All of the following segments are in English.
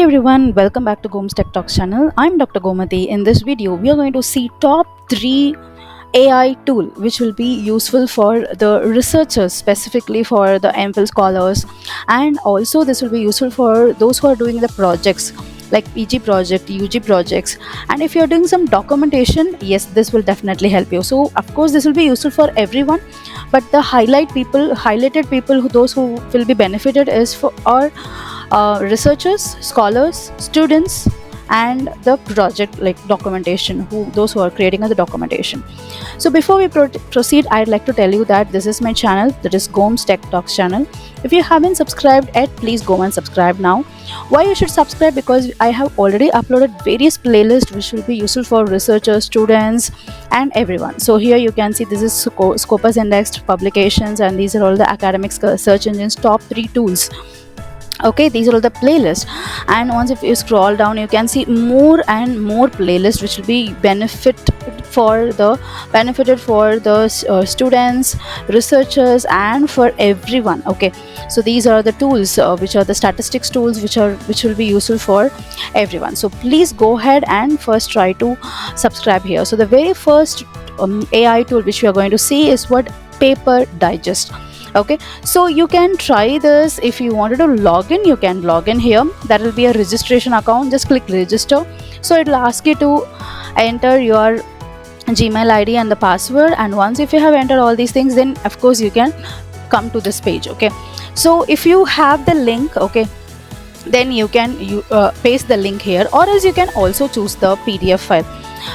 everyone, welcome back to Goms Tech Talks channel. I'm Dr. Gomati. In this video, we are going to see top 3 AI tool which will be useful for the researchers, specifically for the MPhil scholars, and also this will be useful for those who are doing the projects like PG project, UG projects, and if you're doing some documentation, yes, this will definitely help you. So of course this will be useful for everyone, but the highlighted people those who will be benefited is for our researchers, scholars, students, and the project like documentation, those who are creating the documentation. So before we proceed, I'd like to tell you that this is my channel, that is Goms Tech Talks channel. If you haven't subscribed yet, please go and subscribe now. Why you should subscribe? Because I have already uploaded various playlists which will be useful for researchers, students, and everyone. So here you can see this is Scopus indexed publications, and these are all the academic search engines top 3 tools. Okay, these are all the playlists, and once if you scroll down, you can see more and more playlists which will be benefited for the students, researchers, and for everyone. Okay, so these are the tools which are the statistics tools which will be useful for everyone. So please go ahead and first try to subscribe here. So the very first AI tool which we are going to see is what Paper Digest. Okay, so you can try this. If you wanted to log in, you can log in here. That will be a registration account. Just click register. So it will ask you to enter your Gmail ID and the password, and once if you have entered all these things, then of course you can come to this page. Okay, so if you have the link, okay, then you can paste the link here, or else you can also choose the PDF file.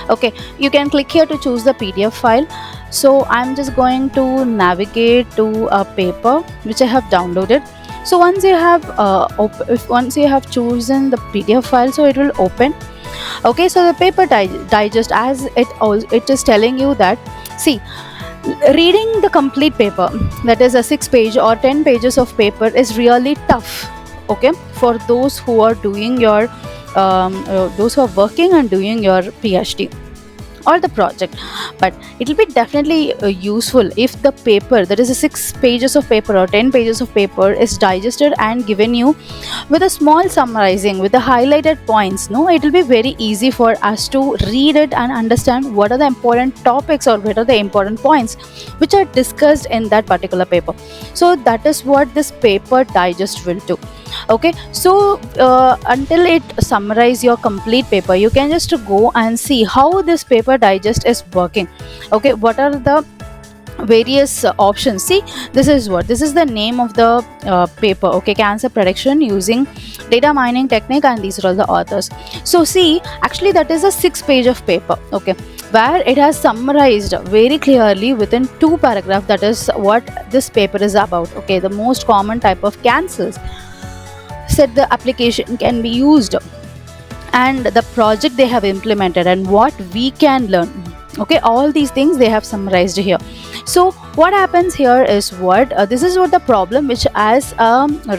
Okay, you can click here to choose the PDF file. So I'm just going to navigate to a paper which I have downloaded. So once you have chosen the PDF file, so it will open. Okay, so the Paper Digest, as it is telling you that, see, reading the complete paper, that is a 6-page or 10 pages of paper, is really tough. Okay, for those who are doing your those who are working and doing your PhD or the project, but it will be definitely useful if the paper, that is a 6 pages of paper or 10 pages of paper, is digested and given you with a small summarizing with the highlighted points. No, it will be very easy for us to read it and understand what are the important topics or what are the important points which are discussed in that particular paper. So that is what this Paper Digest will do. Okay, so until it summarize your complete paper, you can just go and see how this Paper Digest is working. Okay, what are the various options? See, this is the name of the paper. Okay, cancer prediction using data mining technique, and these are all the authors. So see, actually that is a 6-page of paper. Okay, where it has summarized very clearly within 2 paragraphs. That is what this paper is about. Okay, the most common type of cancers, said the application can be used, and the project they have implemented, and what we can learn. Okay, all these things they have summarized here. So what happens here is this is what the problem which as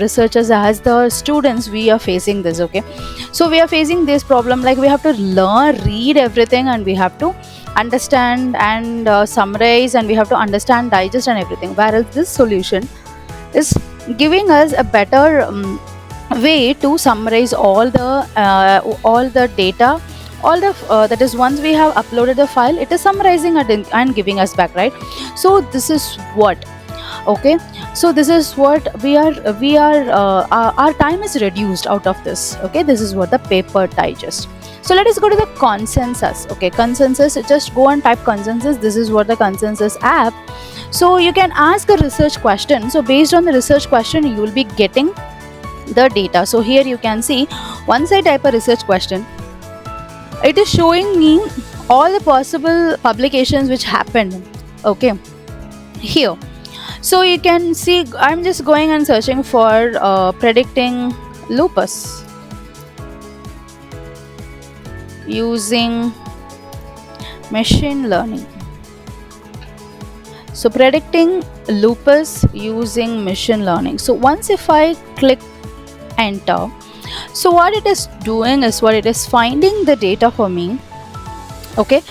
researchers, as the students, we are facing this. Okay, so we are facing this problem, like we have to read everything, and we have to understand and summarize, and we have to understand, digest, and everything, whereas this solution is giving us a better way to summarize all the data, all the that is, once we have uploaded the file, it is summarizing it and giving us back, right? So this is what, okay, so this is what we are our time is reduced out of this. Okay, this is what the Paper Digest. So let us go to the consensus. Okay, consensus, just go and type consensus. This is what the consensus app. So you can ask a research question. So based on the research question, you will be getting the data. So here you can see, once I type a research question, it is showing me all the possible publications which happened. Okay, here, so you can see I'm just going and searching for predicting lupus using machine learning. So predicting lupus using machine learning. So once if I click enter, so what it is doing is what it is finding the data for me. Okay,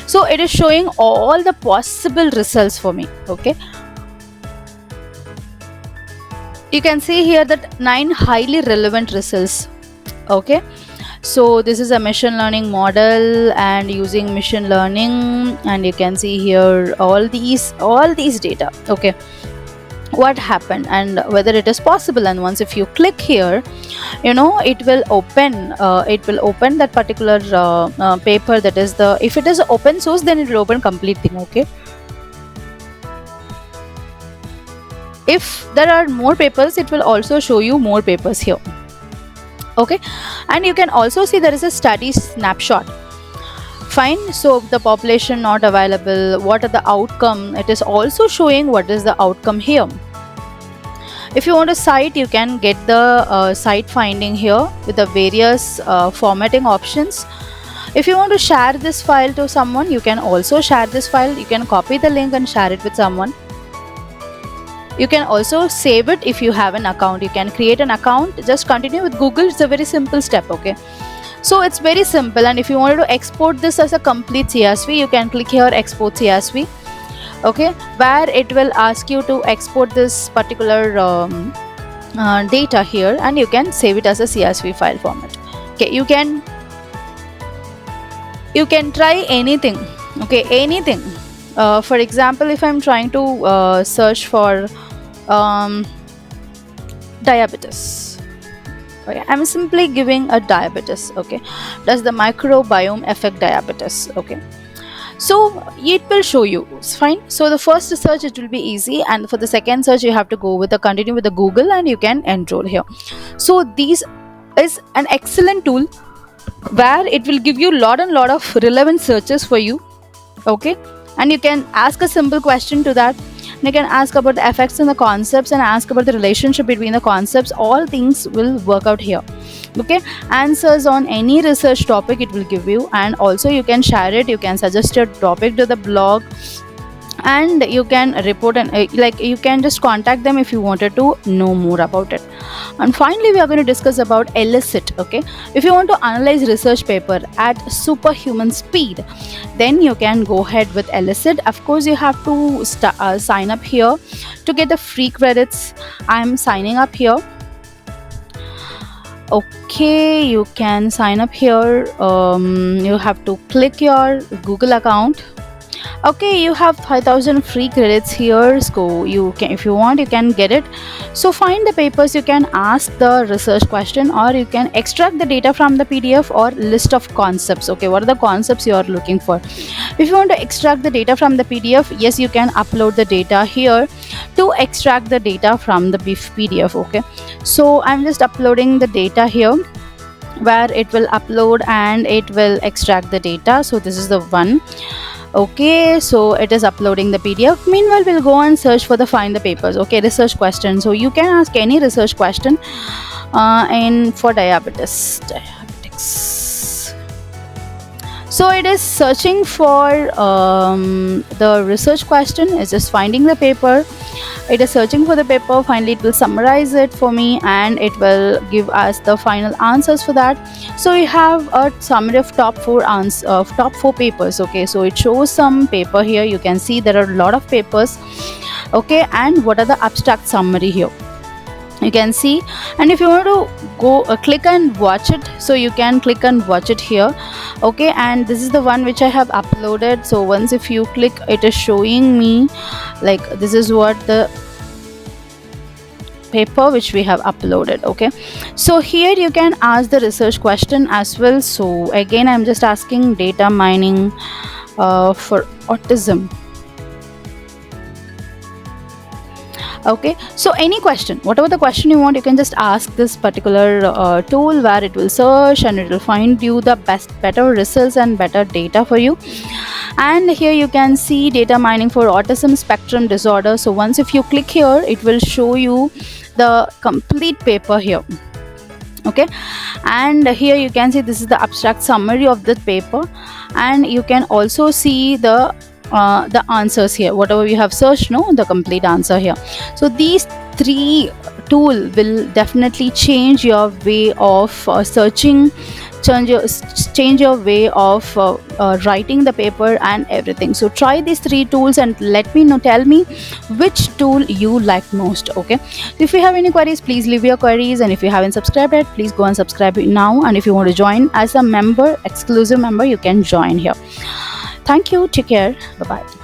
so it is showing all the possible results for me. Okay, you can see here that 9 highly relevant results Okay, so this is a machine learning model, and using machine learning, and you can see here all these data. Okay, what happened and whether it is possible, and once if you click here, it will open that particular paper. That is the, if it is open source, then it will open complete thing. Okay, if there are more papers, it will also show you more papers here. Okay, and you can also see there is a study snapshot. Fine, so the population not available, what are the outcome, it is also showing what is the outcome here. If you want to cite, you can get the site finding here with the various formatting options. If you want to share this file to someone, you can also share this file. You can copy the link and share it with someone. You can also save it. If you have an account, you can create an account, just continue with Google. It's a very simple step. Okay, so it's very simple. And if you wanted to export this as a complete CSV, you can click here, export CSV. Okay, where it will ask you to export this particular data here, and you can save it as a CSV file format. Okay, you can try anything. Okay, anything. For example, if I'm trying to search for diabetes, okay, I'm simply giving a diabetes. Okay, does the microbiome affect diabetes? Okay, so it will show you. It's fine. So the first search, it will be easy, and for the second search, you have to continue with the Google, and you can enroll here. So these is an excellent tool where it will give you lot of relevant searches for you. Okay, and you can ask a simple question to that. You can ask about the effects and the concepts, and ask about the relationship between the concepts. All things will work out here. Okay, answers on any research topic it will give you, and also you can share it. You can suggest your topic to the blog, and you can report, and like you can just contact them if you wanted to know more about it. And finally, we are going to discuss about elicit. Okay, if you want to analyze research paper at superhuman speed, then you can go ahead with elicit. Of course, you have to sign up here to get the free credits. I'm signing up here. Okay, you can sign up here. You have to click your Google account. Okay, you have 5000 free credits here, so you can, if you want, you can get it. So find the papers. You can ask the research question, or you can extract the data from the PDF or list of concepts. Okay, what are the concepts you are looking for? If you want to extract the data from the PDF, yes, you can upload the data here to extract the data from the PDF. Okay, so I'm just uploading the data here, where it will upload and it will extract the data. So this is the one. Okay, so it is uploading the PDF. Meanwhile, we'll go and search for the find the papers. Okay, research question. So you can ask any research question for diabetics. So it is searching for the research question. It's just finding the paper. It is searching for the paper. Finally, it will summarize it for me, and it will give us the final answers for that. So we have a summary of top four papers. Okay, so it shows some paper here. You can see there are a lot of papers. Okay, and what are the abstract summary here? You can see, and if you want to go click and watch it, so you can click and watch it here. Okay, and this is the one which I have uploaded. So once if you click, it is showing me like this is what the paper which we have uploaded. Okay, so here you can ask the research question as well. So again, I'm just asking data mining for autism. Okay, so any question, whatever the question you want, you can just ask this particular tool, where it will search and it will find you the better results and better data for you. And here you can see data mining for autism spectrum disorder. So once if you click here, it will show you the complete paper here. Okay, and here you can see this is the abstract summary of the paper, and you can also see the answers here, whatever you have searched, the complete answer here. So these three tool will definitely change your way of searching, change change your way of writing the paper and everything. So try these three tools and let me know, tell me which tool you like most. Okay, if you have any queries, please leave your queries, and if you haven't subscribed yet, please go and subscribe now. And if you want to join as a member, exclusive member, you can join here. Thank you, take care, bye bye.